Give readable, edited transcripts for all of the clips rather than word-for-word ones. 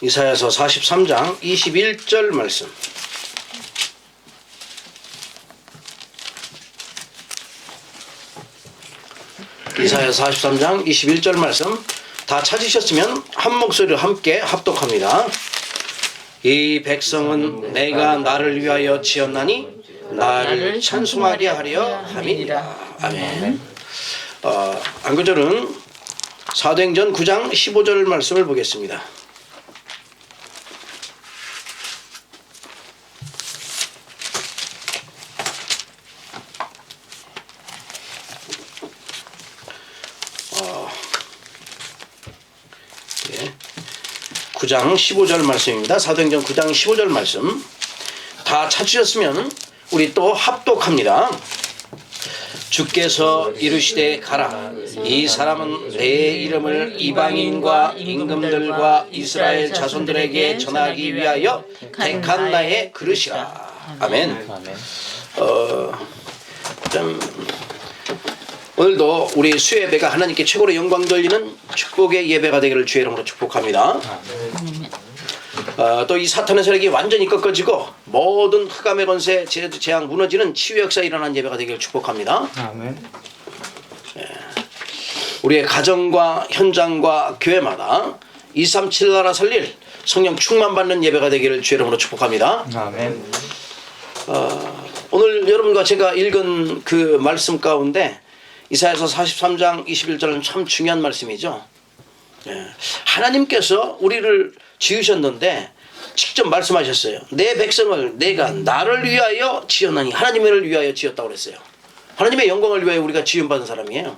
이사야서 43장 21절 말씀. 이사야서 43장 21절 말씀 다 찾으셨으면 한 목소리로 함께 합독합니다. 이 백성은 내가 나를 위하여 지었나니 나를 찬송하게 하려 함이니라. 아멘. 안구절은 사도행전 9장 15절 말씀을 보겠습니다. 예. 9장 15절 말씀입니다. 사도행전 9장 15절 말씀 다 찾으셨으면 우리 또 합독합니다. 주께서 이르시되 가라. 이 사람은 내 이름을 이방인과 임금들과 이스라엘 자손들에게 전하기 위하여 택한 나의 그릇이라. 아멘. 오늘도 우리 수예배가 하나님께 최고로 영광 돌리는 축복의 예배가 되기를 주의 이름으로 축복합니다. 또 이 사탄의 세력이 완전히 꺾어지고 모든 흑암의 권세, 재앙 무너지는 치유 역사가 일어난 예배가 되기를 축복합니다. 아멘. 우리의 가정과 현장과 교회마다 237 나라 살릴 성령 충만받는 예배가 되기를 주의 이름으로 축복합니다. 아멘. 오늘 여러분과 제가 읽은 그 말씀 가운데 이사야서 43장 21절은 참 중요한 말씀이죠. 하나님께서 우리를 지으셨는데 직접 말씀하셨어요. 내 백성을 내가 나를 위하여 지었나니. 하나님을 위하여 지었다고 그랬어요. 하나님의 영광을 위하여 우리가 지음받은 사람이에요.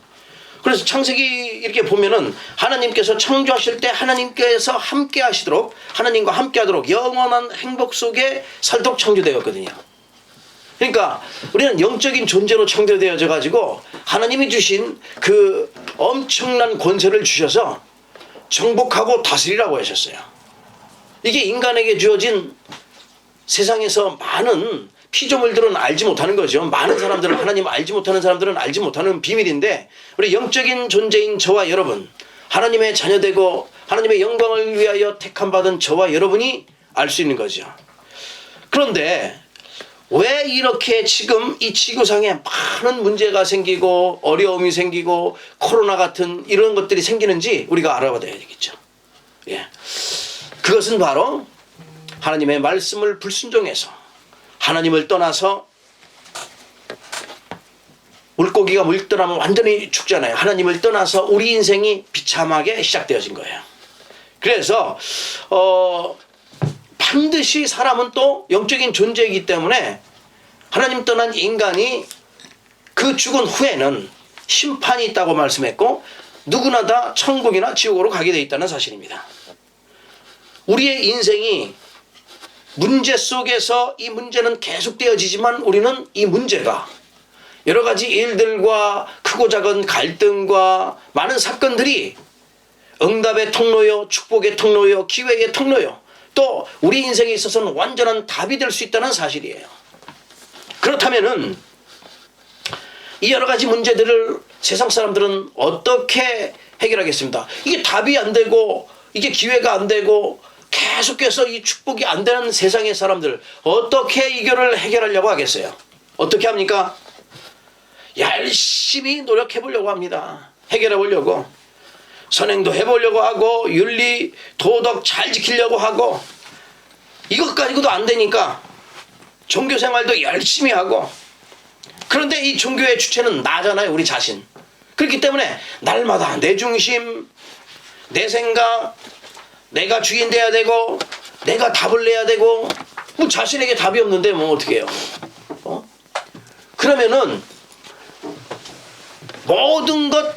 그래서 창세기 이렇게 보면은 하나님께서 창조하실 때 하나님께서 함께 하시도록, 하나님과 함께 하도록 영원한 행복 속에 살도록 창조되었거든요. 그러니까 우리는 영적인 존재로 창조되어져 가지고 하나님이 주신 그 엄청난 권세를 주셔서 정복하고 다스리라고 하셨어요. 이게 인간에게 주어진 세상에서 많은 피조물들은 알지 못하는 거죠. 많은 사람들은, 하나님 알지 못하는 사람들은 알지 못하는 비밀인데, 우리 영적인 존재인 저와 여러분, 하나님의 자녀되고 하나님의 영광을 위하여 택함받은 저와 여러분이 알 수 있는 거죠. 그런데 왜 이렇게 지금 이 지구상에 많은 문제가 생기고 어려움이 생기고 코로나 같은 이런 것들이 생기는지 우리가 알아봐야 되겠죠. 예. 그것은 바로 하나님의 말씀을 불순종해서 하나님을 떠나서, 물고기가 물 떠나면 완전히 죽잖아요. 하나님을 떠나서 우리 인생이 비참하게 시작되어진 거예요. 그래서 반드시 사람은 또 영적인 존재이기 때문에 하나님 떠난 인간이 그 죽은 후에는 심판이 있다고 말씀했고 누구나 다 천국이나 지옥으로 가게 돼 있다는 사실입니다. 우리의 인생이 문제 속에서 이 문제는 계속되어지지만 우리는 이 문제가 여러 가지 일들과 크고 작은 갈등과 많은 사건들이 응답의 통로요, 축복의 통로요, 기회의 통로요, 또 우리 인생에 있어서는 완전한 답이 될 수 있다는 사실이에요. 그렇다면은 이 여러 가지 문제들을 세상 사람들은 어떻게 해결하겠습니까? 이게 답이 안 되고 이게 기회가 안 되고 계속해서 이 축복이 안 되는 세상의 사람들 어떻게 이거를 해결하려고 하겠어요? 어떻게 합니까? 열심히 노력해 보려고 합니다. 해결해 보려고. 선행도 해보려고 하고 윤리, 도덕 잘 지키려고 하고, 이것 가지고도 안 되니까 종교생활도 열심히 하고. 그런데 이 종교의 주체는 나잖아요, 우리 자신. 그렇기 때문에 날마다 내 중심, 내 생각, 내가 주인 돼야 되고 내가 답을 내야 되고, 뭐 자신에게 답이 없는데 뭐 어떻게 해요? 그러면은 모든 것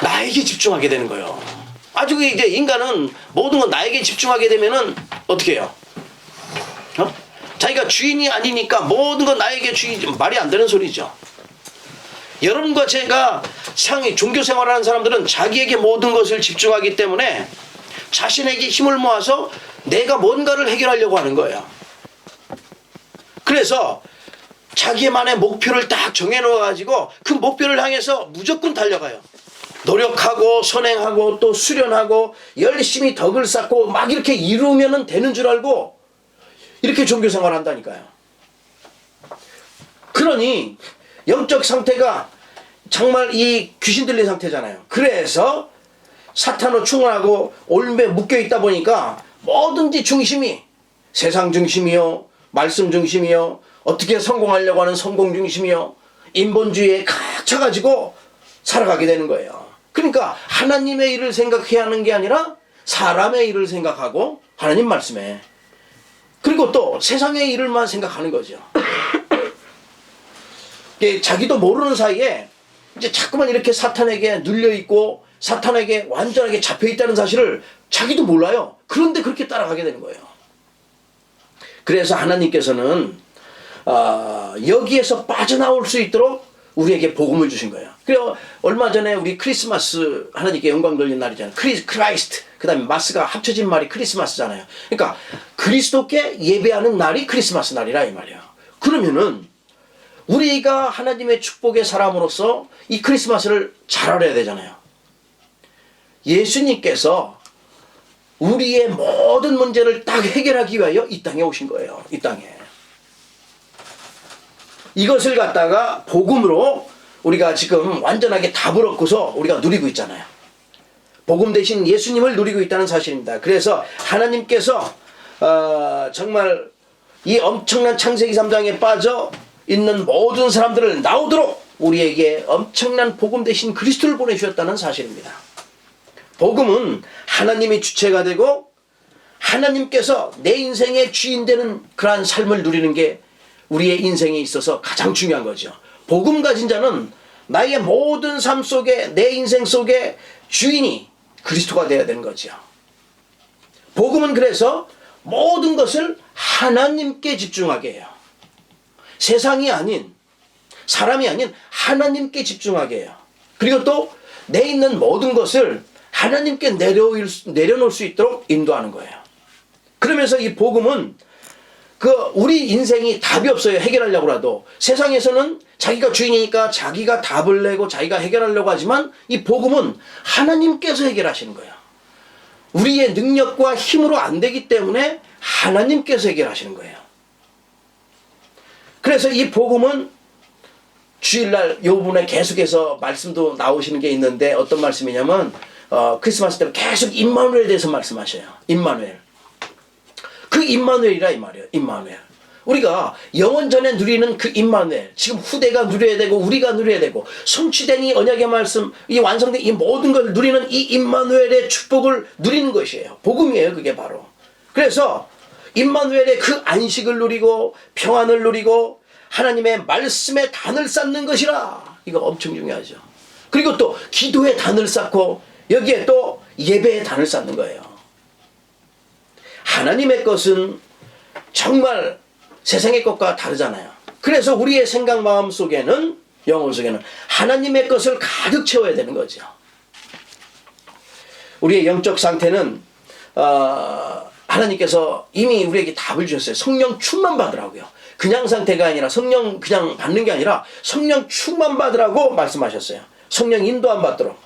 나에게 집중하게 되는 거예요. 아주 이제 인간은 모든 건 나에게 집중하게 되면은 어떻게 해요? 자기가 주인이 아니니까 모든 건 나에게 주인, 말이 안 되는 소리죠. 여러분과 제가 상위 종교 생활하는 사람들은 자기에게 모든 것을 집중하기 때문에 자신에게 힘을 모아서 내가 뭔가를 해결하려고 하는 거예요. 그래서 자기만의 목표를 딱 정해놓아가지고 그 목표를 향해서 무조건 달려가요. 노력하고 선행하고 또 수련하고 열심히 덕을 쌓고 막 이렇게 이루면 되는 줄 알고 이렇게 종교생활을 한다니까요. 그러니 영적 상태가 정말 이 귀신 들린 상태잖아요. 그래서 사탄으로 충만하고 올매 묶여 있다 보니까 뭐든지 중심이 세상 중심이요, 말씀 중심이요, 어떻게 성공하려고 하는 성공 중심이요, 인본주의에 각 차가지고 살아가게 되는 거예요. 그러니까 하나님의 일을 생각해야 하는 게 아니라 사람의 일을 생각하고 하나님 말씀에, 그리고 또 세상의 일을만 생각하는 거죠. 자기도 모르는 사이에 이제 자꾸만 이렇게 사탄에게 눌려있고 사탄에게 완전하게 잡혀있다는 사실을 자기도 몰라요. 그런데 그렇게 따라가게 되는 거예요. 그래서 하나님께서는 여기에서 빠져나올 수 있도록 우리에게 복음을 주신 거예요. 그래서 얼마 전에 우리 크리스마스, 하나님께 영광 돌리는 날이잖아요. 크라이스트, 그 다음에 마스가 합쳐진 말이 크리스마스잖아요. 그러니까 그리스도께 예배하는 날이 크리스마스 날이라 이 말이에요. 그러면은 우리가 하나님의 축복의 사람으로서 이 크리스마스를 잘 알아야 되잖아요. 예수님께서 우리의 모든 문제를 딱 해결하기 위하여 이 땅에 오신 거예요. 이 땅에. 이것을 갖다가 복음으로 우리가 지금 완전하게 답을 얻고서 우리가 누리고 있잖아요. 복음 대신 예수님을 누리고 있다는 사실입니다. 그래서 하나님께서 정말 이 엄청난 창세기 3장에 빠져 있는 모든 사람들을 나오도록 우리에게 엄청난 복음 대신 그리스도를 보내주셨다는 사실입니다. 복음은 하나님이 주체가 되고 하나님께서 내 인생의 주인 되는 그러한 삶을 누리는 게 우리의 인생에 있어서 가장 중요한 거죠. 복음 가진 자는 나의 모든 삶 속에, 내 인생 속에 주인이 그리스도가 되어야 되는 거죠. 복음은 그래서 모든 것을 하나님께 집중하게 해요. 세상이 아닌, 사람이 아닌 하나님께 집중하게 해요. 그리고 또 내 있는 모든 것을 하나님께 내려놓을 수 있도록 인도하는 거예요. 그러면서 이 복음은 우리 인생이 답이 없어요. 해결하려고 해도. 세상에서는 자기가 주인이니까 자기가 답을 내고 자기가 해결하려고 하지만 이 복음은 하나님께서 해결하시는 거예요. 우리의 능력과 힘으로 안 되기 때문에 하나님께서 해결하시는 거예요. 그래서 이 복음은 주일날 이 부분에 계속해서 말씀도 나오시는 게 있는데 어떤 말씀이냐면 크리스마스 때 계속 임마누엘에 대해서 말씀하셔요. 임마누엘. 그 임마누엘이라 이 말이에요. 임마누엘. 우리가 영원전에 누리는 그 임마누엘, 지금 후대가 누려야 되고 우리가 누려야 되고 성취된 이 언약의 말씀, 이 완성된 이 모든 걸 누리는 이 임마누엘의 축복을 누리는 것이에요. 복음이에요. 그게 바로. 그래서 임마누엘의 그 안식을 누리고 평안을 누리고 하나님의 말씀에 단을 쌓는 것이라. 이거 엄청 중요하죠. 그리고 또 기도의 단을 쌓고 여기에 또 예배의 단을 쌓는 거예요. 하나님의 것은 정말 세상의 것과 다르잖아요. 그래서 우리의 생각 마음 속에는, 영혼 속에는 하나님의 것을 가득 채워야 되는 거죠. 우리의 영적 상태는 하나님께서 이미 우리에게 답을 주셨어요. 성령 충만 받으라고요. 그냥 상태가 아니라 성령 그냥 받는 게 아니라 성령 충만 받으라고 말씀하셨어요. 성령 인도함 받도록.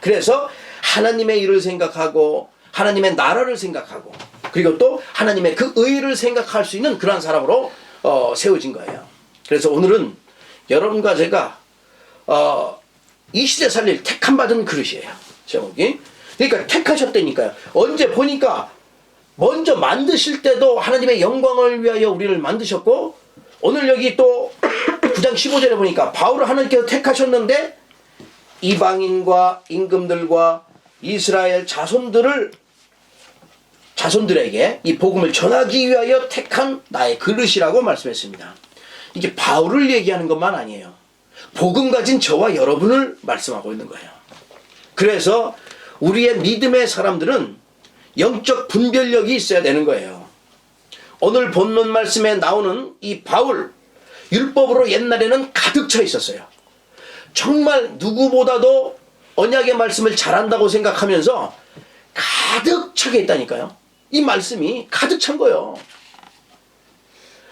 그래서 하나님의 일을 생각하고 하나님의 나라를 생각하고 그리고 또 하나님의 그 의를 생각할 수 있는 그러한 사람으로 세워진 거예요. 그래서 오늘은 여러분과 제가 이 시대 살릴 택함 받은 그릇이에요. 제목이. 그러니까 택하셨다니까요. 언제 보니까 먼저 만드실 때도 하나님의 영광을 위하여 우리를 만드셨고 오늘 여기 또 9장 15절에 보니까 바울을 하나님께서 택하셨는데 이방인과 임금들과 이스라엘 자손들에게 이 복음을 전하기 위하여 택한 나의 그릇이라고 말씀했습니다. 이게 바울을 얘기하는 것만 아니에요. 복음 가진 저와 여러분을 말씀하고 있는 거예요. 그래서 우리의 믿음의 사람들은 영적 분별력이 있어야 되는 거예요. 오늘 본문 말씀에 나오는 이 바울, 율법으로 옛날에는 가득 차 있었어요. 정말 누구보다도 언약의 말씀을 잘한다고 생각하면서 가득 차게 있다니까요. 이 말씀이 가득 찬 거예요.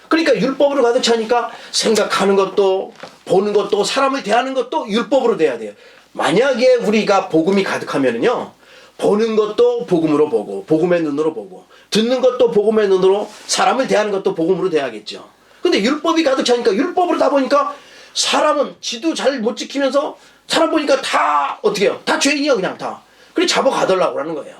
그러니까 율법으로 가득 차니까 생각하는 것도 보는 것도 사람을 대하는 것도 율법으로 돼야 돼요. 만약에 우리가 복음이 가득하면은요, 보는 것도 복음으로 보고, 복음의 눈으로 보고, 듣는 것도 복음의 눈으로, 사람을 대하는 것도 복음으로 대하겠죠. 근데 율법이 가득 차니까, 율법으로 다 보니까 사람은 지도 잘 못 지키면서 사람 보니까 다 어떻게 해요? 다 죄인이야, 그냥 다. 그래 잡아가더라고 하는 거예요.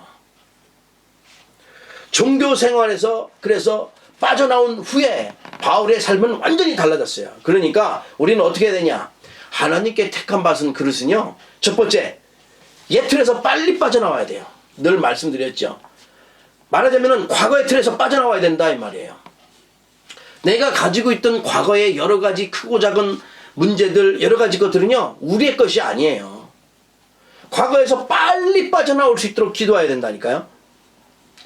종교 생활에서 그래서 빠져나온 후에 바울의 삶은 완전히 달라졌어요. 그러니까 우리는 어떻게 해야 되냐? 하나님께 택한 받은 그릇은요, 첫 번째, 옛 틀에서 빨리 빠져나와야 돼요. 늘 말씀드렸죠. 말하자면은 과거의 틀에서 빠져나와야 된다 이 말이에요. 내가 가지고 있던 과거의 여러 가지 크고 작은 문제들, 여러 가지 것들은요, 우리의 것이 아니에요. 과거에서 빨리 빠져나올 수 있도록 기도해야 된다니까요.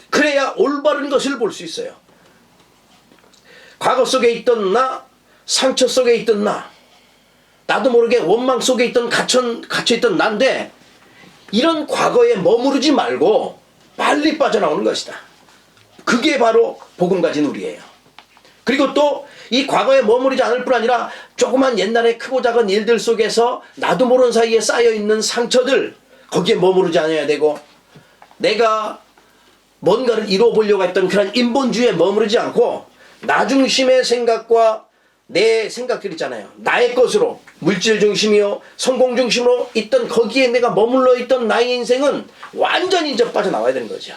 그래야 올바른 것을 볼 수 있어요. 과거 속에 있던 나, 상처 속에 있던 나, 나도 모르게 원망 속에 있던 갇혀있던 난데, 이런 과거에 머무르지 말고 빨리 빠져나오는 것이다. 그게 바로 복음 가진 우리예요. 그리고 또 이 과거에 머무르지 않을 뿐 아니라 조그만 옛날에 크고 작은 일들 속에서 나도 모르는 사이에 쌓여있는 상처들, 거기에 머무르지 않아야 되고, 내가 뭔가를 이루어보려고 했던 그런 인본주의에 머무르지 않고 나 중심의 생각과 내 생각들 있잖아요. 나의 것으로, 물질 중심이요, 성공 중심으로 있던 거기에 내가 머물러 있던 나의 인생은 완전히 이제 빠져나와야 되는 거죠.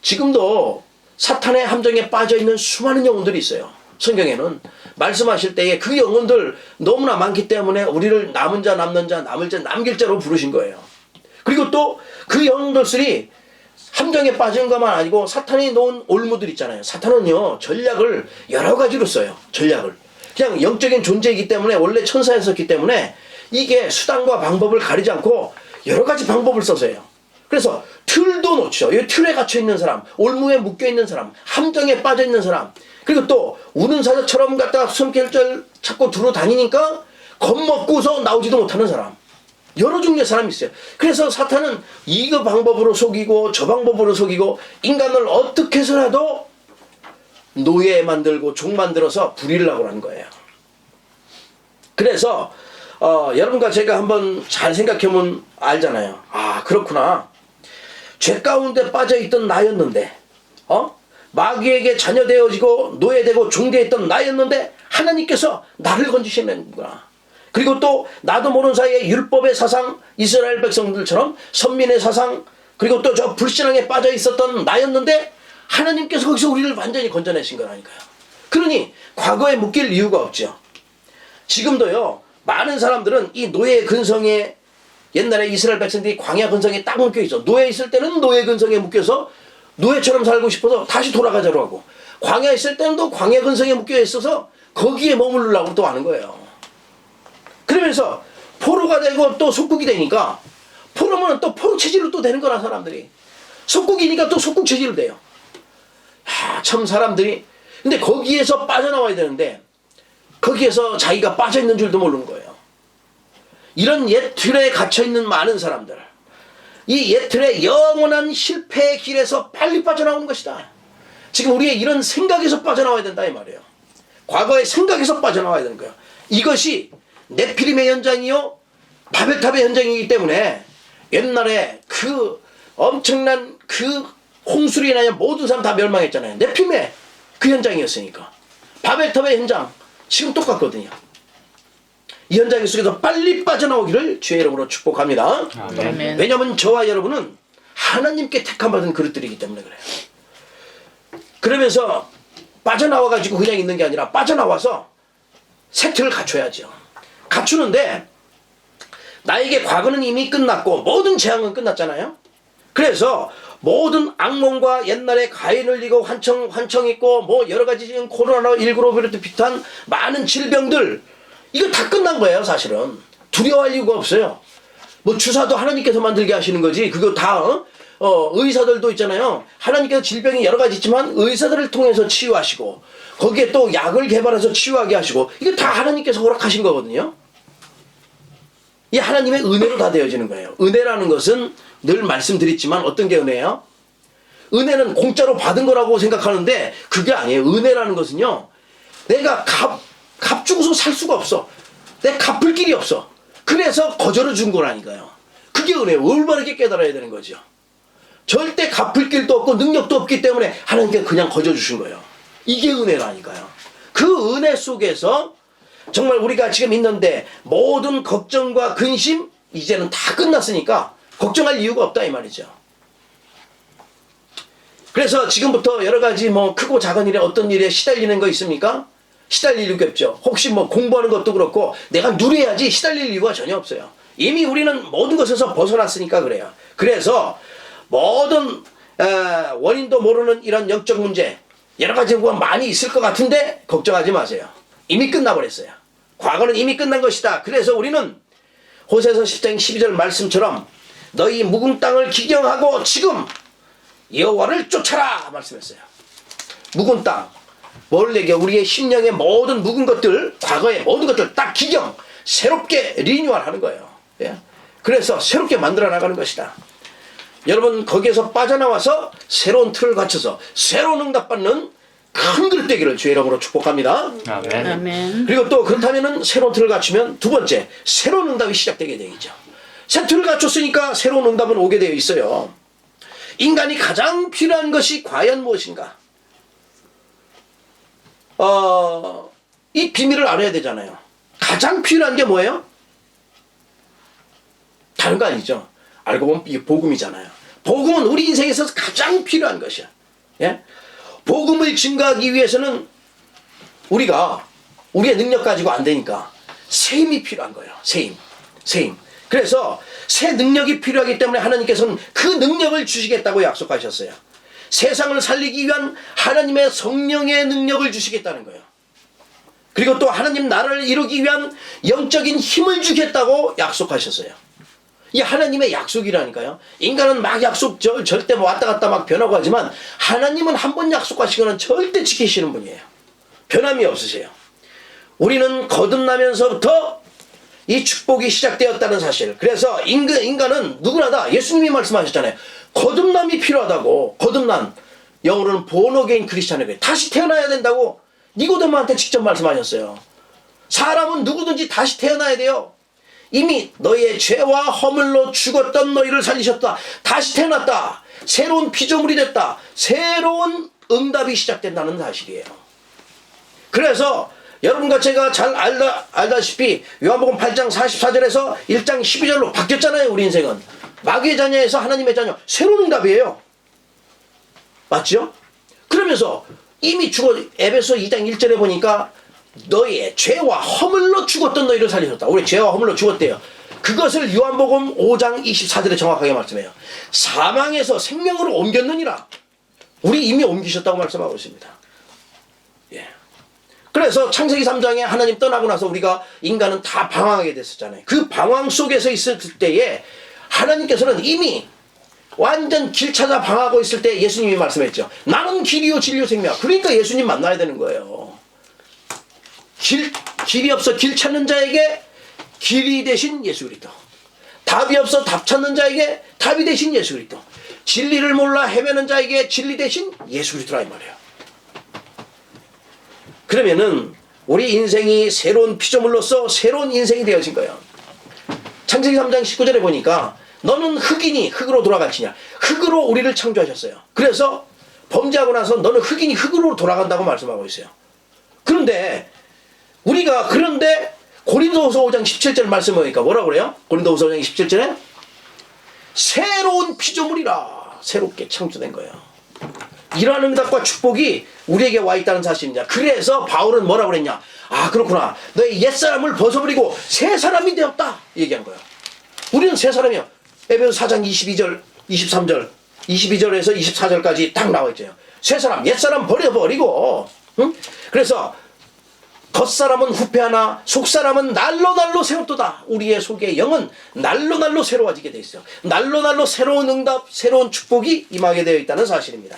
지금도 사탄의 함정에 빠져있는 수많은 영혼들이 있어요. 성경에는 말씀하실 때에 그 영혼들 너무나 많기 때문에 우리를 남은 자, 남는 자, 남을 자, 남길 자로 부르신 거예요. 그리고 또 그 영혼들이 함정에 빠진 것만 아니고 사탄이 놓은 올무들 있잖아요. 사탄은요, 전략을 여러 가지로 써요. 전략을. 그냥 영적인 존재이기 때문에, 원래 천사였었기 때문에 이게 수단과 방법을 가리지 않고 여러 가지 방법을 써서요. 그래서 틀도 놓죠. 이 틀에 갇혀 있는 사람, 올무에 묶여 있는 사람, 함정에 빠져 있는 사람, 그리고 또 우는 사자처럼 갖다가 숨결절 찾고 두루 다니니까 겁먹고서 나오지도 못하는 사람, 여러 종류의 사람이 있어요. 그래서 사탄은 이거 방법으로 속이고 저 방법으로 속이고 인간을 어떻게 해서라도 노예 만들고 종 만들어서 부리려고 하는 거예요. 그래서 여러분과 제가 한번 잘 생각해보면 알잖아요. 아, 그렇구나. 죄 가운데 빠져있던 나였는데, 마귀에게 자녀되어지고 노예되고 종되었던 나였는데 하나님께서 나를 건지시는구나. 그리고 또 나도 모르는 사이에 율법의 사상, 이스라엘 백성들처럼 선민의 사상, 그리고 또 저 불신앙에 빠져 있었던 나였는데 하나님께서 거기서 우리를 완전히 건져내신 거라니까요. 그러니 과거에 묶일 이유가 없죠. 지금도요, 많은 사람들은 이 노예 근성에, 옛날에 이스라엘 백성들이 광야 근성에 딱 묶여 있어. 노예 있을 때는 노예 근성에 묶여서 노예처럼 살고 싶어서 다시 돌아가자고 하고, 광야 있을 때는 또 광야 근성에 묶여 있어서 거기에 머무르려고 또 하는 거예요. 그러면서 포로가 되고 또 속국이 되니까, 포로면 또 포로 체질로 또 되는 거라, 사람들이. 속국이니까 또 속국 체질로 돼요. 참 사람들이. 근데 거기에서 빠져나와야 되는데 거기에서 자기가 빠져있는 줄도 모르는 거예요. 이런 옛 틀에 갇혀있는 많은 사람들, 이 옛 틀의 영원한 실패의 길에서 빨리 빠져나오는 것이다. 지금 우리의 이런 생각에서 빠져나와야 된다 이 말이에요. 과거의 생각에서 빠져나와야 되는 거예요. 이것이 네피림의 현장이요, 바벨탑의 현장이기 때문에 옛날에 그 엄청난 그 홍수로 인하여 모든 사람 다 멸망했잖아요. 네피림의 그 현장이었으니까. 바벨탑의 현장 지금 똑같거든요. 이 현장 속에서 빨리 빠져나오기를 주의 이름으로 축복합니다. 아멘. 왜냐하면 저와 여러분은 하나님께 택함 받은 그릇들이기 때문에 그래요. 그러면서 빠져나와가지고 그냥 있는 게 아니라 빠져나와서 새 틀을 갖춰야죠. 갖추는데 나에게 과거는 이미 끝났고 모든 재앙은 끝났잖아요. 그래서 모든 악몽과 옛날에 가인을 이고 환청 있고 뭐 여러 가지 지금 코로나19로 비롯한 많은 질병들, 이거 다 끝난 거예요. 사실은 두려워할 이유가 없어요. 뭐 주사도 하나님께서 만들게 하시는 거지. 그거 다 의사들도 있잖아요. 하나님께서 질병이 여러 가지 있지만 의사들을 통해서 치유하시고 거기에 또 약을 개발해서 치유하게 하시고, 이게 다 하나님께서 허락하신 거거든요. 이 하나님의 은혜로 다 되어지는 거예요. 은혜라는 것은 늘 말씀드렸지만 어떤 게 은혜예요? 은혜는 공짜로 받은 거라고 생각하는데 그게 아니에요. 은혜라는 것은요, 내가 값 주고서 살 수가 없어. 내가 갚을 길이 없어. 그래서 거저를 준 거라니까요. 그게 은혜예요. 올바르게 깨달아야 되는 거죠. 절대 갚을 길도 없고 능력도 없기 때문에 하나님께 그냥 거저 주신 거예요. 이게 은혜라니까요. 그 은혜 속에서 정말 우리가 지금 있는데 모든 걱정과 근심 이제는 다 끝났으니까 걱정할 이유가 없다 이 말이죠. 그래서 지금부터 여러 가지 뭐 크고 작은 일에 어떤 일에 시달리는 거 있습니까? 시달릴 이유가 없죠. 혹시 뭐 공부하는 것도 그렇고 내가 누려야지 시달릴 이유가 전혀 없어요. 이미 우리는 모든 것에서 벗어났으니까 그래요. 그래서 모든 원인도 모르는 이런 영적 문제 여러 가지가 많이 있을 것 같은데 걱정하지 마세요. 이미 끝나버렸어요. 과거는 이미 끝난 것이다. 그래서 우리는 호세아서 10장 12절 말씀처럼 너희 묵은 땅을 기경하고 지금 여호와를 쫓아라 말씀했어요. 묵은 땅 뭘 얘기해? 우리의 심령의 모든 묵은 것들 과거의 모든 것들 딱 기경 새롭게 리뉴얼하는 거예요. 예? 그래서 새롭게 만들어 나가는 것이다. 여러분 거기에서 빠져나와서 새로운 틀을 갖춰서 새로운 응답받는 큰 그릇 되기를 주의 이름으로 축복합니다. 아멘. 아멘. 그리고 또 그렇다면 새로운 틀을 갖추면 두 번째 새로운 응답이 시작되게 되겠죠. 새 틀을 갖췄으니까 새로운 응답은 오게 되어 있어요. 인간이 가장 필요한 것이 과연 무엇인가? 이 비밀을 알아야 되잖아요. 가장 필요한 게 뭐예요? 다른 거 아니죠. 알고 보면 이게 복음이잖아요. 복음은 우리 인생에서 가장 필요한 것이야. 예? 복음을 증거하기 위해서는 우리가 우리의 능력 가지고 안 되니까 새 힘이 필요한 거예요. 새 힘. 그래서 새 능력이 필요하기 때문에 하나님께서는 그 능력을 주시겠다고 약속하셨어요. 세상을 살리기 위한 하나님의 성령의 능력을 주시겠다는 거예요. 그리고 또 하나님 나라를 이루기 위한 영적인 힘을 주겠다고 약속하셨어요. 이 하나님의 약속이라니까요. 인간은 막 약속 절대 뭐 왔다 갔다 막 변하고 하지만 하나님은 한 번 약속하시고는 절대 지키시는 분이에요. 변함이 없으세요. 우리는 거듭나면서부터 이 축복이 시작되었다는 사실. 그래서 인간은 누구나 다 예수님이 말씀하셨잖아요. 거듭남이 필요하다고. 거듭남. 영어로는 born again 크리스찬에게 다시 태어나야 된다고 니고데모한테 직접 말씀하셨어요. 사람은 누구든지 다시 태어나야 돼요. 이미 너희의 죄와 허물로 죽었던 너희를 살리셨다. 다시 태어났다. 새로운 피조물이 됐다. 새로운 응답이 시작된다는 사실이에요. 그래서 여러분과 제가 잘 알다시피 요한복음 8장 44절에서 1장 12절로 바뀌었잖아요. 우리 인생은 마귀의 자녀에서 하나님의 자녀 새로운 응답이에요. 맞죠? 그러면서 이미 에베소 2장 1절에 보니까 너희의 죄와 허물로 죽었던 너희를 살리셨다. 우리 죄와 허물로 죽었대요. 그것을 요한복음 5장 24절에 정확하게 말씀해요. 사망에서 생명으로 옮겼느니라. 우리 이미 옮기셨다고 말씀하고 있습니다. 예. 그래서 창세기 3장에 하나님 떠나고 나서 우리가 인간은 다 방황하게 됐었잖아요. 그 방황 속에서 있을 때에 하나님께서는 이미 완전 길 찾아 방황하고 있을 때 예수님이 말씀했죠. 나는 길이요 진리요 생명. 그러니까 예수님 만나야 되는 거예요. 길이 없어 길 찾는 자에게 길이 되신 예수 그리스도. 답이 없어 답 찾는 자에게 답이 되신 예수 그리스도. 진리를 몰라 헤매는 자에게 진리 되신 예수 그리스도라 이 말이에요. 그러면은 우리 인생이 새로운 피조물로서 새로운 인생이 되어진 거예요. 창세기 3장 19절에 보니까 너는 흙이니 흙으로 돌아갈지냐. 흙으로 우리를 창조하셨어요. 그래서 범죄하고 나서 너는 흙이니 흙으로 돌아간다고 말씀하고 있어요. 그런데 고린도후서 5장 17절 말씀 보니까 뭐라고 그래요? 고린도후서 5장 17절에 새로운 피조물이라 새롭게 창조된 거예요. 이러한 응답과 축복이 우리에게 와 있다는 사실입니다. 그래서 바울은 뭐라고 그랬냐? 아 그렇구나. 너의 옛사람을 벗어버리고 새 사람이 되었다 얘기한 거예요. 우리는 새 사람이요. 에베소 4장 22절 23절 22절에서 24절까지 딱 나와 있죠. 새 사람 옛사람 버려버리고 응? 그래서 겉사람은 후패하나 속사람은 날로 새롭도다. 우리의 속의 영은 날로 새로워지게 돼 있어요. 날로 새로운 응답 새로운 축복이 임하게 되어 있다는 사실입니다.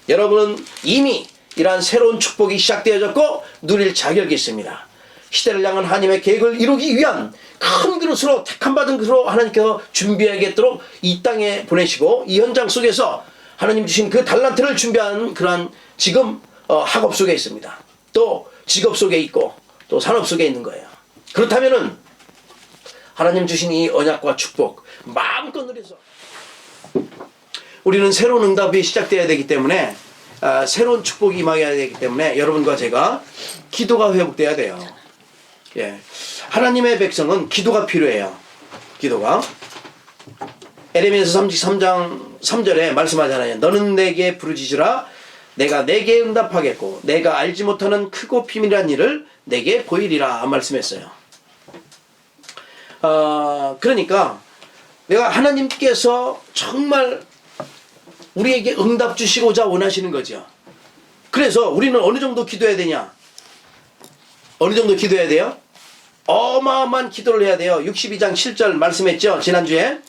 여러분은 이미 이러한 새로운 축복이 시작되어졌고 누릴 자격이 있습니다. 시대를 향한 하나님의 계획을 이루기 위한 큰 그릇으로 택함받은 그릇으로 하나님께서 준비하겠도록 이 땅에 보내시고 이 현장 속에서 하나님 주신 그 달란트를 준비한 그러한 지금 학업 속에 있습니다. 또 직업 속에 있고 또 산업 속에 있는 거예요. 그렇다면은 하나님 주신 이 언약과 축복 마음껏 누려서 우리는 새로운 응답이 시작되어야 되기 때문에 새로운 축복이 임하여야 되기 때문에 여러분과 제가 기도가 회복돼야 돼요. 예. 하나님의 백성은 기도가 필요해요. 기도가. 에레미야서 33장 3절에 말씀하잖아요. 너는 내게 부르짖으라 내가 내게 응답하겠고 내가 알지 못하는 크고 비밀한 일을 내게 보이리라 말씀했어요. 그러니까 내가 하나님께서 정말 우리에게 응답 주시고자 원하시는 거죠. 그래서 우리는 어느 정도 기도해야 되냐? 어느 정도 기도해야 돼요? 어마어마한 기도를 해야 돼요. 62장 7절 말씀했죠. 지난주에.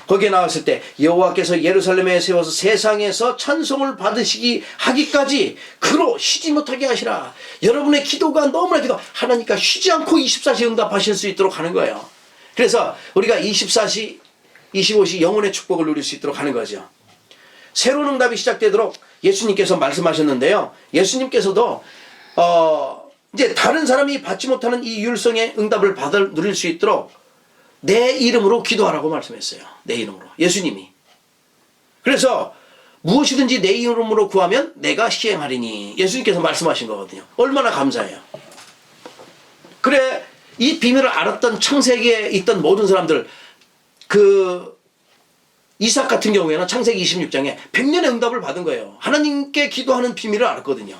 거기에 나왔을 때 여호와께서 예루살렘에 세워서 세상에서 찬송을 받으시기 하기까지 그로 쉬지 못하게 하시라. 여러분의 기도가 너무나 하나님과 쉬지 않고 24시 응답하실 수 있도록 하는 거예요. 그래서 우리가 24시 25시 영혼의 축복을 누릴 수 있도록 하는 거죠. 새로운 응답이 시작되도록 예수님께서 말씀하셨는데요. 예수님께서도 이제 다른 사람이 받지 못하는 이 율성의 응답을 누릴 수 있도록 내 이름으로 기도하라고 말씀했어요. 내 이름으로. 예수님이. 그래서 무엇이든지 내 이름으로 구하면 내가 시행하리니 예수님께서 말씀하신 거거든요. 얼마나 감사해요. 그래 이 비밀을 알았던 창세기에 있던 모든 사람들 이삭 같은 경우에는 창세기 26장에 100년의 응답을 받은 거예요. 하나님께 기도하는 비밀을 알았거든요.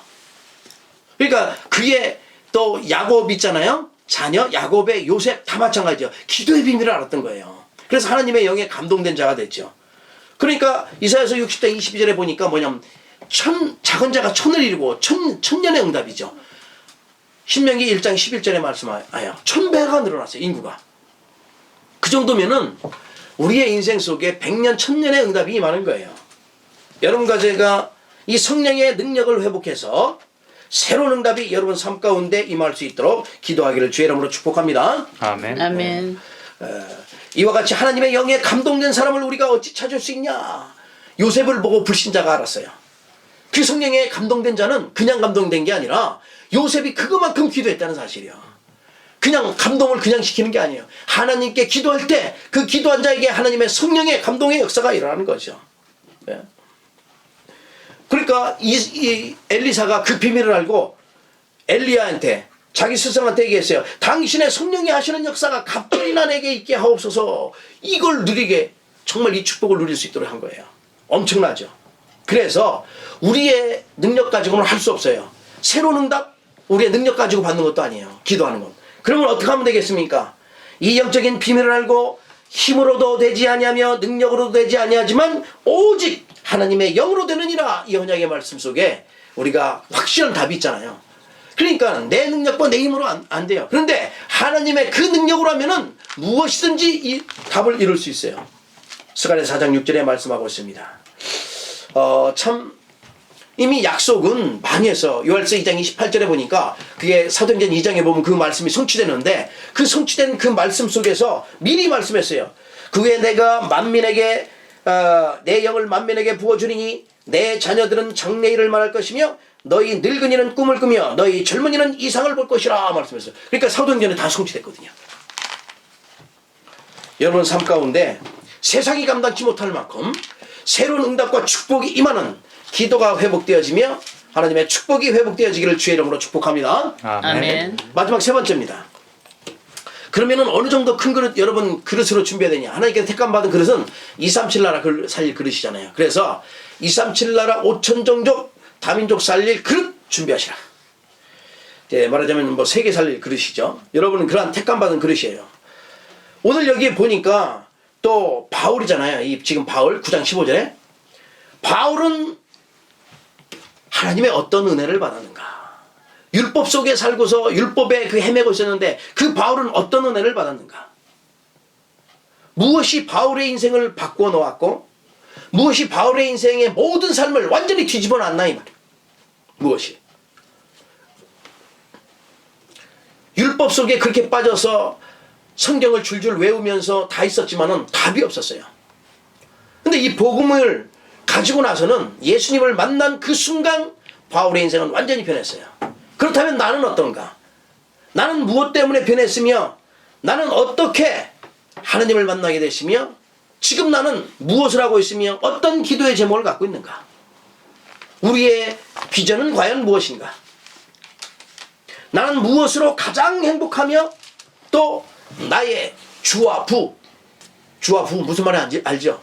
그러니까 그의 또 야곱 있잖아요. 자녀 야곱의 요셉 다 마찬가지죠. 기도의 비밀을 알았던 거예요. 그래서 하나님의 영에 감동된 자가 됐죠. 그러니까 이사야서 60장 22절에 보니까 뭐냐면 작은 자가 천을 이루고 천년의 응답이죠. 신명기 1장 11절에 말씀하여 1000배가 늘어났어요. 인구가. 그 정도면은 우리의 인생 속에 100년 1000년의 응답이 임하는 거예요. 여러분과 제가 이 성령의 능력을 회복해서 새로운 응답이 여러분 삶 가운데 임할 수 있도록 기도하기를 주의 이름으로 축복합니다. 아멘. 아멘. 이와 같이 하나님의 영에 감동된 사람을 우리가 어찌 찾을 수 있냐? 요셉을 보고 불신자가 알았어요. 그 성령에 감동된 자는 그냥 감동된 게 아니라 요셉이 그것만큼 기도했다는 사실이야. 그냥 감동을 그냥 시키는 게 아니에요. 하나님께 기도할 때 그 기도한 자에게 하나님의 성령의 감동의 역사가 일어나는 거죠. 네. 그러니까 이 엘리사가 그 비밀을 알고 엘리야한테 자기 스승한테 얘기했어요. 당신의 성령이 하시는 역사가 갑자기 나에게 있게 하옵소서. 이걸 누리게 정말 이 축복을 누릴 수 있도록 한 거예요. 엄청나죠. 그래서 우리의 능력 가지고는 할 수 없어요. 새로운 응답 우리의 능력 가지고 받는 것도 아니에요. 기도하는 건. 그러면 어떻게 하면 되겠습니까? 이 영적인 비밀을 알고 힘으로도 되지 아니하며 능력으로도 되지 아니하지만 오직 하나님의 영으로 되느니라. 이 언약의 말씀 속에 우리가 확실한 답이 있잖아요. 그러니까 내 능력과 내 힘으로 안 돼요. 그런데 하나님의 그 능력으로 하면은 무엇이든지 이 답을 이룰 수 있어요. 스가랴 4장 6절에 말씀하고 있습니다. 참 이미 약속은 많이 해서 요한일서 2장 28절에 보니까 그게 사도행전 2장에 보면 그 말씀이 성취되는데 그 성취된 그 말씀 속에서 미리 말씀했어요. 그 후에 내가 만민에게 내 영을 만민에게 부어주리니 내 자녀들은 장래일을 말할 것이며 너희 늙은이는 꿈을 꾸며 너희 젊은이는 이상을 볼 것이라 말씀했어요. 그러니까 사도행전에 다 성취됐거든요. 여러분 삶 가운데 세상이 감당치 못할 만큼 새로운 응답과 축복이 임하는 기도가 회복되어지며 하나님의 축복이 회복되어지기를 주의 이름으로 축복합니다. 아멘. 마지막 세 번째입니다. 그러면은 어느 정도 큰 그릇 여러분 그릇으로 준비해야 되냐? 하나님께서 택감 받은 그릇은 237 나라 살릴 그릇이잖아요. 그래서 237 나라 5천 종족 다민족 살릴 그릇 준비하시라. 말하자면 뭐 세계 살릴 그릇이죠. 여러분은 그러한 택감 받은 그릇이에요. 오늘 여기에 보니까 또 바울이잖아요. 이 지금 바울 9장 15절에 바울은 하나님의 어떤 은혜를 받았는가? 율법 속에 살고서 율법에 그 헤매고 있었는데 그 바울은 어떤 은혜를 받았는가? 무엇이 바울의 인생을 바꾸어 놓았고 무엇이 바울의 인생의 모든 삶을 완전히 뒤집어 놨나 이 말이에요. 무엇이? 율법 속에 그렇게 빠져서 성경을 줄줄 외우면서 다 있었지만은 답이 없었어요. 근데 이 복음을 가지고 나서는 예수님을 만난 그 순간 바울의 인생은 완전히 변했어요. 그렇다면 나는 어떤가? 나는 무엇 때문에 변했으며 나는 어떻게 하나님을 만나게 되시며 지금 나는 무엇을 하고 있으며 어떤 기도의 제목을 갖고 있는가? 우리의 비전은 과연 무엇인가? 나는 무엇으로 가장 행복하며 또 나의 주와 부 무슨 말인지 알죠?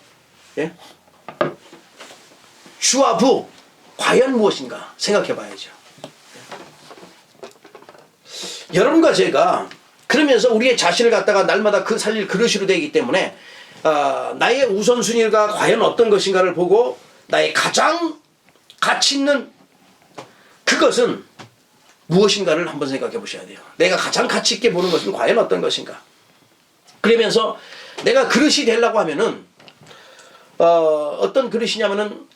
예? 주와 부 과연 무엇인가 생각해 봐야죠. 여러분과 제가 그러면서 우리의 자신을 갖다가 날마다 그 살릴 그릇으로 되기 때문에 나의 우선순위가 과연 어떤 것인가를 보고 나의 가장 가치 있는 그것은 무엇인가를 한번 생각해 보셔야 돼요. 내가 가장 가치 있게 보는 것은 과연 어떤 것인가. 그러면서 내가 그릇이 되려고 하면은 어떤 그릇이냐면은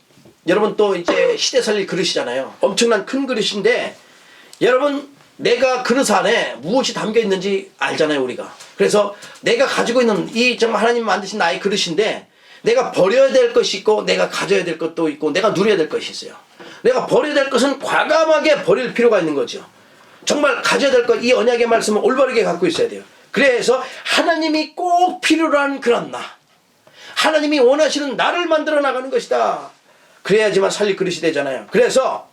여러분 또 이제 시대 살릴 그릇이잖아요. 엄청난 큰 그릇인데 여러분 내가 그릇 안에 무엇이 담겨 있는지 알잖아요, 우리가. 그래서 내가 가지고 있는 이 정말 하나님 만드신 나의 그릇인데 내가 버려야 될 것이 있고 내가 가져야 될 것도 있고 내가 누려야 될 것이 있어요. 내가 버려야 될 것은 과감하게 버릴 필요가 있는 거죠. 정말 가져야 될 것, 이 언약의 말씀을 올바르게 갖고 있어야 돼요. 그래서 하나님이 꼭 필요로 하는 그런 나, 하나님이 원하시는 나를 만들어 나가는 것이다. 그래야지만 살릴 그릇이 되잖아요. 그래서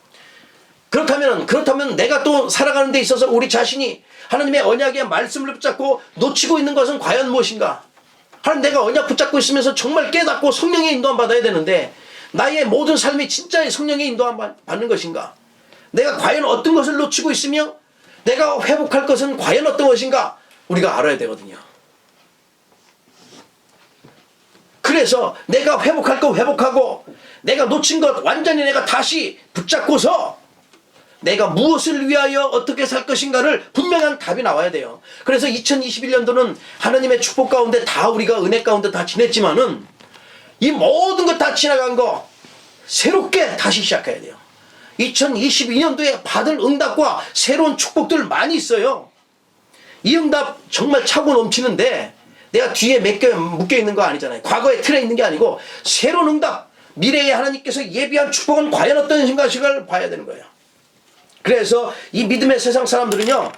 그렇다면 내가 또 살아가는 데 있어서 우리 자신이 하나님의 언약의 말씀을 붙잡고 놓치고 있는 것은 과연 무엇인가? 하나님, 내가 언약 붙잡고 있으면서 정말 깨닫고 성령의 인도함 받아야 되는데 나의 모든 삶이 진짜의 성령의 인도함 받는 것인가? 내가 과연 어떤 것을 놓치고 있으며 내가 회복할 것은 과연 어떤 것인가? 우리가 알아야 되거든요. 그래서 내가 회복할 거 회복하고 내가 놓친 것 완전히 내가 다시 붙잡고서 내가 무엇을 위하여 어떻게 살 것인가를 분명한 답이 나와야 돼요. 그래서 2021년도는 하나님의 축복 가운데 다 우리가 은혜 가운데 다 지냈지만은 이 모든 것 다 지나간 거 새롭게 다시 시작해야 돼요. 2022년도에 받을 응답과 새로운 축복들 많이 있어요. 이 응답 정말 차고 넘치는데 내가 뒤에 묶여 있는 거 아니잖아요. 과거의 틀에 있는 게 아니고 새로운 응답, 미래에 하나님께서 예비한 축복은 과연 어떤 것인가를 봐야 되는 거예요. 그래서 이 믿음의 세상 사람들은요,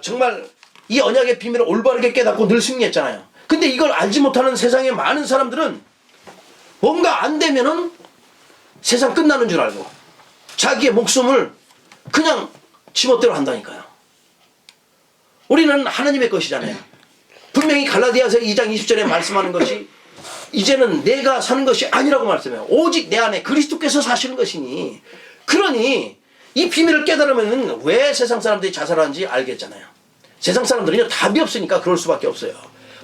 정말 이 언약의 비밀을 올바르게 깨닫고 늘 승리했잖아요. 근데 이걸 알지 못하는 세상의 많은 사람들은 뭔가 안 되면은 세상 끝나는 줄 알고 자기의 목숨을 그냥 지멋대로 한다니까요. 우리는 하나님의 것이잖아요. 분명히 갈라디아서 2장 20절에 말씀하는 것이 이제는 내가 사는 것이 아니라고 말씀해요. 오직 내 안에 그리스도께서 사시는 것이니. 그러니 이 비밀을 깨달으면 왜 세상 사람들이 자살하는지 알겠잖아요. 세상 사람들은요, 답이 없으니까 그럴 수밖에 없어요.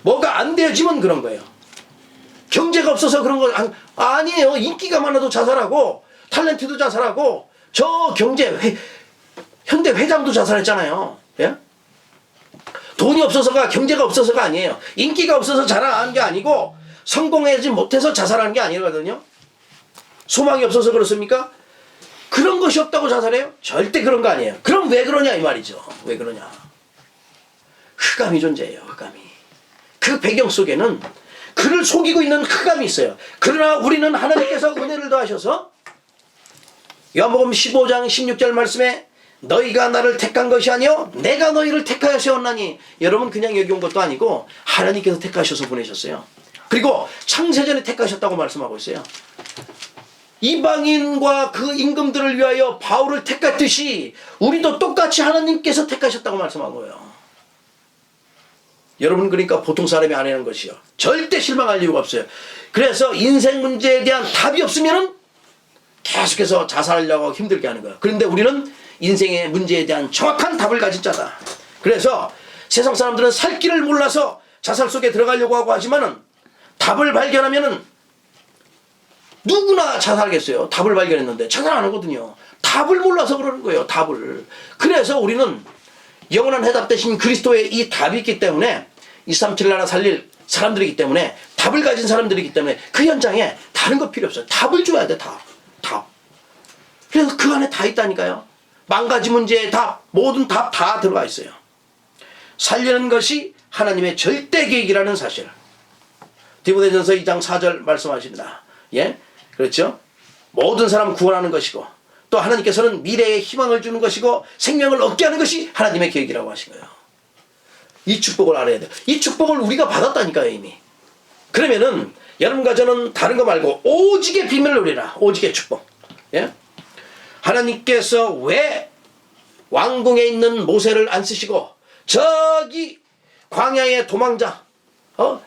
뭐가 안 되어지면 그런 거예요. 경제가 없어서 그런 거 아니에요. 인기가 많아도 자살하고 탤런트도 자살하고 저 현대 회장도 자살했잖아요. 예? 돈이 없어서가, 경제가 없어서가 아니에요. 인기가 없어서 자살하는 게 아니고 성공하지 못해서 자살하는 게 아니거든요. 소망이 없어서 그렇습니까? 그런 것이 없다고 자살해요? 절대 그런 거 아니에요. 그럼 왜 그러냐 이 말이죠. 왜 그러냐? 흑암이 존재해요. 흑암이. 그 배경 속에는 그를 속이고 있는 흑암이 있어요. 그러나 우리는 하나님께서 은혜를 더하셔서 요한복음 15장 16절 말씀에 너희가 나를 택한 것이 아니요 내가 너희를 택하여 세웠나니. 여러분 그냥 여기 온 것도 아니고 하나님께서 택하셔서 보내셨어요. 그리고 창세전에 택하셨다고 말씀하고 있어요. 이방인과 그 임금들을 위하여 바울을 택했듯이 우리도 똑같이 하나님께서 택하셨다고 말씀하고요. 여러분 그러니까 보통 사람이 안 하는 것이요. 절대 실망할 이유가 없어요. 그래서 인생 문제에 대한 답이 없으면 계속해서 자살하려고 힘들게 하는 거예요. 그런데 우리는 인생의 문제에 대한 정확한 답을 가진 자다. 그래서 세상 사람들은 살 길을 몰라서 자살 속에 들어가려고 하고 하지만은 답을 발견하면은 누구나 자살하겠어요. 답을 발견했는데 자살 안 하거든요. 답을 몰라서 그러는 거예요. 답을. 그래서 우리는 영원한 해답 대신 그리스도의 이 답이 있기 때문에 237 나라 살릴 사람들이기 때문에 답을 가진 사람들이기 때문에 그 현장에 다른 거 필요 없어요. 답을 줘야 돼. 답. 그래서 그 안에 다 있다니까요. 망가진 문제의 답, 모든 답 다 들어가 있어요. 살리는 것이 하나님의 절대 계획이라는 사실. 디모데전서 2장 4절 말씀하십니다. 예? 그렇죠? 모든 사람 구원하는 것이고 또 하나님께서는 미래에 희망을 주는 것이고 생명을 얻게 하는 것이 하나님의 계획이라고 하신 거예요. 이 축복을 알아야 돼요. 이 축복을 우리가 받았다니까요, 이미. 그러면은 여러분과 저는 다른 거 말고 오직의 비밀을 누리라. 오직의 축복. 예? 하나님께서 왜 왕궁에 있는 모세를 안 쓰시고 저기 광야의 도망자,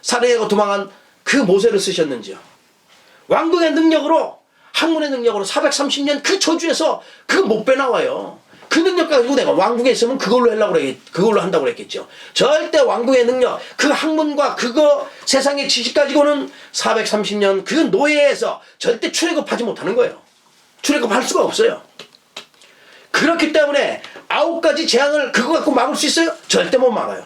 살해하고 도망한 그 모세를 쓰셨는지요? 왕궁의 능력으로, 학문의 능력으로 430년 그 저주에서 그 못 빼나와요. 그 능력 가지고 내가 왕궁에 있으면 그걸로 한다고 그랬겠죠. 절대 왕궁의 능력, 그 학문과 그거 세상의 지식 가지고는 430년 그 노예에서 절대 출애굽하지 못하는 거예요. 출애굽할 수가 없어요. 그렇기 때문에 9가지 재앙을 그거 갖고 막을 수 있어요? 절대 못 막아요.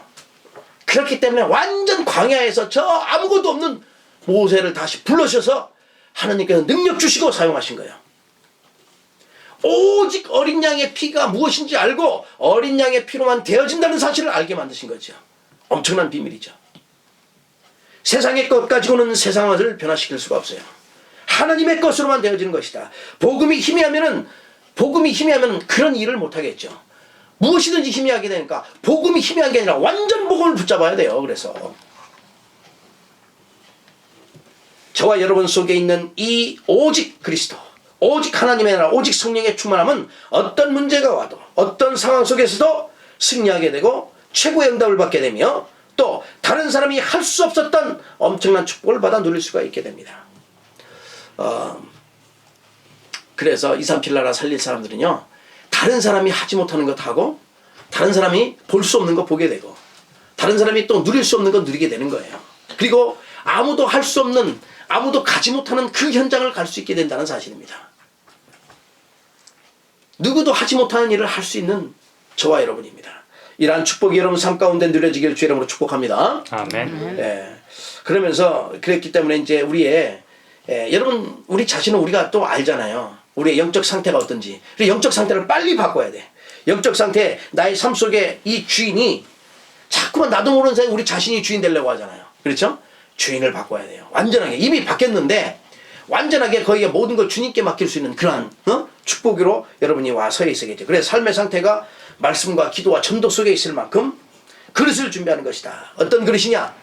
그렇기 때문에 완전 광야에서 저 아무것도 없는 모세를 다시 불러셔서 하나님께서 능력 주시고 사용하신 거예요. 오직 어린 양의 피가 무엇인지 알고 어린 양의 피로만 되어진다는 사실을 알게 만드신 거죠. 엄청난 비밀이죠. 세상의 것 가지고는 세상을 변화시킬 수가 없어요. 하나님의 것으로만 되어지는 것이다. 복음이 희미하면 그런 일을 못하겠죠. 무엇이든지 희미하게 되니까 복음이 희미한 게 아니라 완전 복음을 붙잡아야 돼요. 그래서 저와 여러분 속에 있는 이 오직 그리스도, 오직 하나님의 나라, 오직 성령의 충만함은 어떤 문제가 와도 어떤 상황 속에서도 승리하게 되고 최고의 응답을 받게 되며 또 다른 사람이 할 수 없었던 엄청난 축복을 받아 누릴 수가 있게 됩니다. 그래서 237 나라 살릴 사람들은요, 다른 사람이 하지 못하는 것 하고 다른 사람이 볼 수 없는 거 보게 되고 다른 사람이 또 누릴 수 없는 거 누리게 되는 거예요. 그리고 아무도 할 수 없는, 아무도 가지 못하는 그 현장을 갈 수 있게 된다는 사실입니다. 누구도 하지 못하는 일을 할 수 있는 저와 여러분입니다. 이러한 축복이 여러분 삶 가운데 누려지기를 주의 이름으로 축복합니다. 아멘. 예. 그러면서 그랬기 때문에 이제 여러분 우리 자신은 우리가 또 알잖아요. 우리의 영적 상태가 어떤지. 그래서 영적 상태를 빨리 바꿔야 돼. 영적 상태, 나의 삶 속에 이 주인이 자꾸만 나도 모르는 사이에 우리 자신이 주인 되려고 하잖아요. 그렇죠? 주인을 바꿔야 돼요. 완전하게. 이미 바뀌었는데 완전하게 거기에 모든 걸 주님께 맡길 수 있는 그러한 축복으로 여러분이 와 서 있어야겠죠. 그래서 삶의 상태가 말씀과 기도와 전도 속에 있을 만큼 그릇을 준비하는 것이다. 어떤 그릇이냐?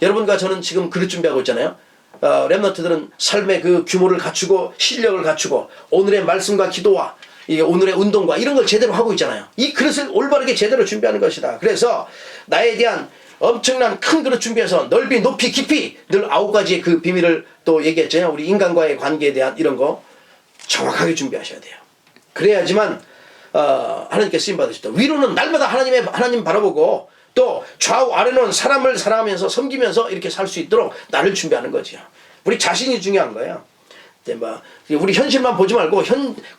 여러분과 저는 지금 그릇 준비하고 있잖아요. 렘넌트들은 삶의 그 규모를 갖추고 실력을 갖추고 오늘의 말씀과 기도와 오늘의 운동과 이런 걸 제대로 하고 있잖아요. 이 그릇을 올바르게 제대로 준비하는 것이다. 그래서 나에 대한 엄청난 큰 그릇 준비해서 넓이, 높이, 깊이 늘 9가지의 그 비밀을 또 얘기했잖아요. 우리 인간과의 관계에 대한 이런 거 정확하게 준비하셔야 돼요. 그래야지만 하나님께 쓰임받으십니다. 위로는 날마다 하나님 바라보고 또 좌우 아래는 사람을 사랑하면서 섬기면서 이렇게 살 수 있도록 나를 준비하는 거죠. 우리 자신이 중요한 거예요. 우리 현실만 보지 말고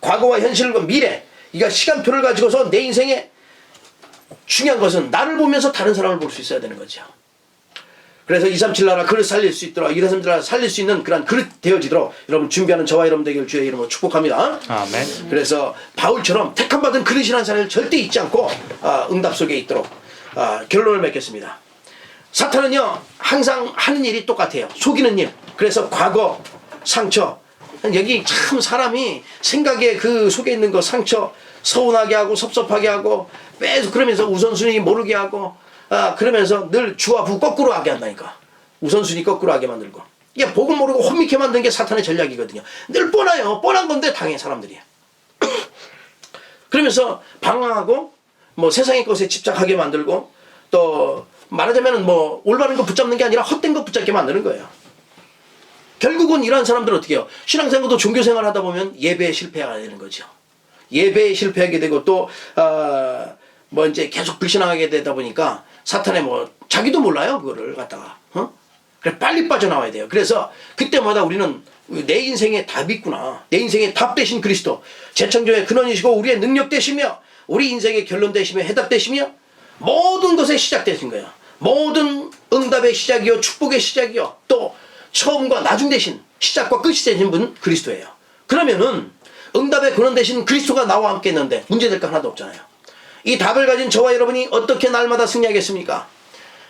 과거와 현실과 미래, 그러니까 시간표를 가지고서 내 인생에 중요한 것은 나를 보면서 다른 사람을 볼 수 있어야 되는 거죠. 그래서 237 나라 그릇 살릴 수 있도록 237 나라 살릴 수 있는 그런 그릇 되어지도록 여러분 준비하는 저와 여러분 되기를 주의 이름으로 축복합니다. 아멘. 그래서 바울처럼 택함받은 그릇이라는 사람을 절대 잊지 않고 응답 속에 있도록 결론을 맺겠습니다. 사탄은요 항상 하는 일이 똑같아요. 속이는 일. 그래서 과거 상처, 여기 참 사람이 생각에 그 속에 있는 거 상처 서운하게 하고 섭섭하게 하고 계속 그러면서 우선순위 모르게 하고 그러면서 늘 주와 부 거꾸로 하게 한다니까. 우선순위 거꾸로 하게 만들고. 이게 복을 모르고 혼미케 만드는 게 사탄의 전략이거든요. 늘 뻔해요. 뻔한 건데 당해 사람들이. 그러면서 방황하고 세상의 것에 집착하게 만들고 또 말하자면 올바른 거 붙잡는 게 아니라 헛된 거 붙잡게 만드는 거예요. 결국은 이러한 사람들은 어떻게 해요? 신앙생활도 종교생활 하다 보면 예배에 실패하게 되는 거죠. 예배에 실패하게 되고 또 이제 계속 불신앙하게 되다 보니까 사탄의 자기도 몰라요 그거를 갖다가 그래 빨리 빠져나와야 돼요. 그래서 그때마다 우리는 내 인생의 답이 있구나. 내 인생의 답 되신 그리스도 재창조의 근원이시고 우리의 능력 되시며 우리 인생의 결론 되시며 해답 되시며 모든 것의 시작 되신 거예요. 모든 응답의 시작이요 축복의 시작이요 또 처음과 나중 되신 시작과 끝이 되신 분 그리스도예요. 그러면은 응답의 근원 되신 그리스도가 나와 함께 있는데 문제될 거 하나도 없잖아요. 이 답을 가진 저와 여러분이 어떻게 날마다 승리하겠습니까?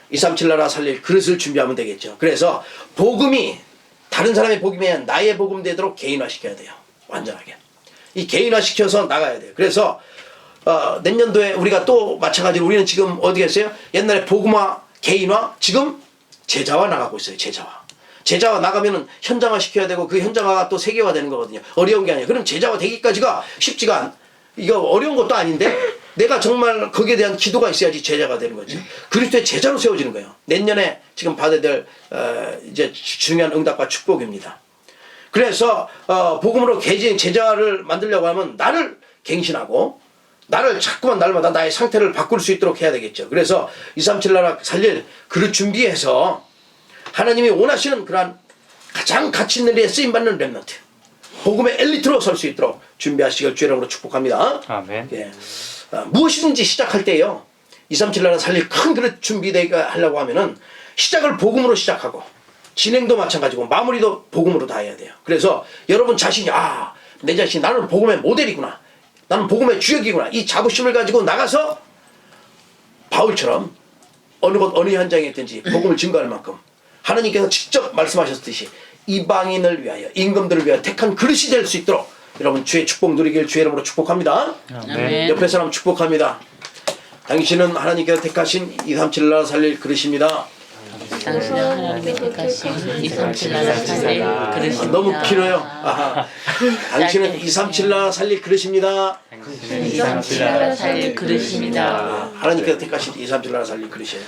237 나라 살릴 그릇을 준비하면 되겠죠. 그래서 복음이 다른 사람의 복음이 아니라 나의 복음 되도록 개인화시켜야 돼요. 완전하게. 이 개인화시켜서 나가야 돼요. 그래서 내년도에 우리가 또 마찬가지로 우리는 지금 어디 했어요? 옛날에 복음화, 개인화, 지금 제자화 나가고 있어요. 제자화 나가면은 현장화 시켜야 되고 그 현장화가 또 세계화 되는 거거든요. 어려운 게 아니에요. 그럼 제자화 되기까지가 쉽지가 않. 이거 어려운 것도 아닌데 내가 정말 거기에 대한 기도가 있어야지 제자가 되는 거지. 그리스도의 제자로 세워지는 거예요. 내년에 지금 받아야 될 이제 중요한 응답과 축복입니다. 그래서 복음으로 개진 제자를 만들려고 하면 나를 갱신하고 나를 자꾸만 날마다 나의 상태를 바꿀 수 있도록 해야 되겠죠. 그래서 237 나라 살릴 그릇 준비해서 하나님이 원하시는 그러한 가장 가치 있는 일에 쓰임받는 렘넌트, 복음의 엘리트로 설 수 있도록 준비하시길 주의 이름으로 축복합니다. 아멘. 예. 무엇이든지 시작할 때요, 237 나라 살릴 큰 그릇 준비되게 하려고 하면은 시작을 복음으로 시작하고 진행도 마찬가지고 마무리도 복음으로 다 해야 돼요. 그래서 여러분 자신이 내 자신 나는 복음의 모델이구나, 나는 복음의 주역이구나, 이 자부심을 가지고 나가서 바울처럼 어느 곳 어느 현장에 있든지 복음을 증거할 만큼 하나님께서 직접 말씀하셨듯이 이방인을 위하여 임금들을 위하여 택한 그릇이 될 수 있도록 여러분 주의 축복 누리길 주의 이름으로 축복합니다. 아멘. 옆에 사람 축복합니다. 당신은 하나님께서 택하신 237 나라 살릴 그릇입니다. 당신은 하나님의 택하신 237 나라 살릴 그릇입니다. 너무 길어요. 당신은 237 나라 살릴 그릇입니다. 237 나라 살릴 그릇입니다. 하나님께서 택하신 237 나라 살릴 그릇이에요.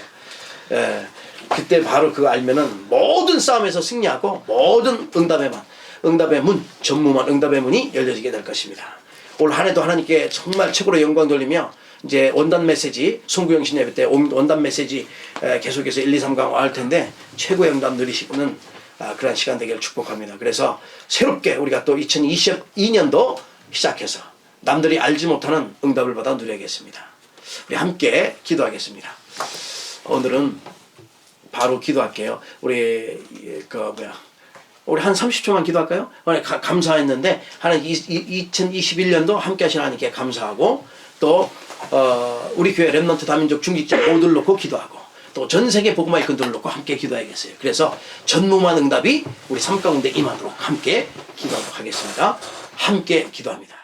예, 그때 바로 그거 알면은 모든 싸움에서 승리하고 모든 응답의 문, 전무한 응답의 문이 열려지게 될 것입니다. 올 한 해도 하나님께 정말 최고로 영광 돌리며 이제 원단 메시지, 송구영 신예배 때 원단 메시지 계속해서 1, 2, 3강 할 텐데 최고의 응답 누리시는 그런 시간 되기를 축복합니다. 그래서 새롭게 우리가 또 2022년도 시작해서 남들이 알지 못하는 응답을 받아 누려야겠습니다. 우리 함께 기도하겠습니다. 오늘은 바로 기도할게요. 우리 한 30초만 기도할까요? 오늘 감사했는데 하나님 2021년도 함께 하신 하나님께 감사하고 또 우리 교회 렘넌트 다민족 중직자 모두를 놓고 기도하고 또 전 세계 복음화 일꾼들을 놓고 함께 기도하겠어요. 그래서 전무한 응답이 우리 삶 가운데 임하도록 함께 기도하도록 하겠습니다. 함께 기도합니다.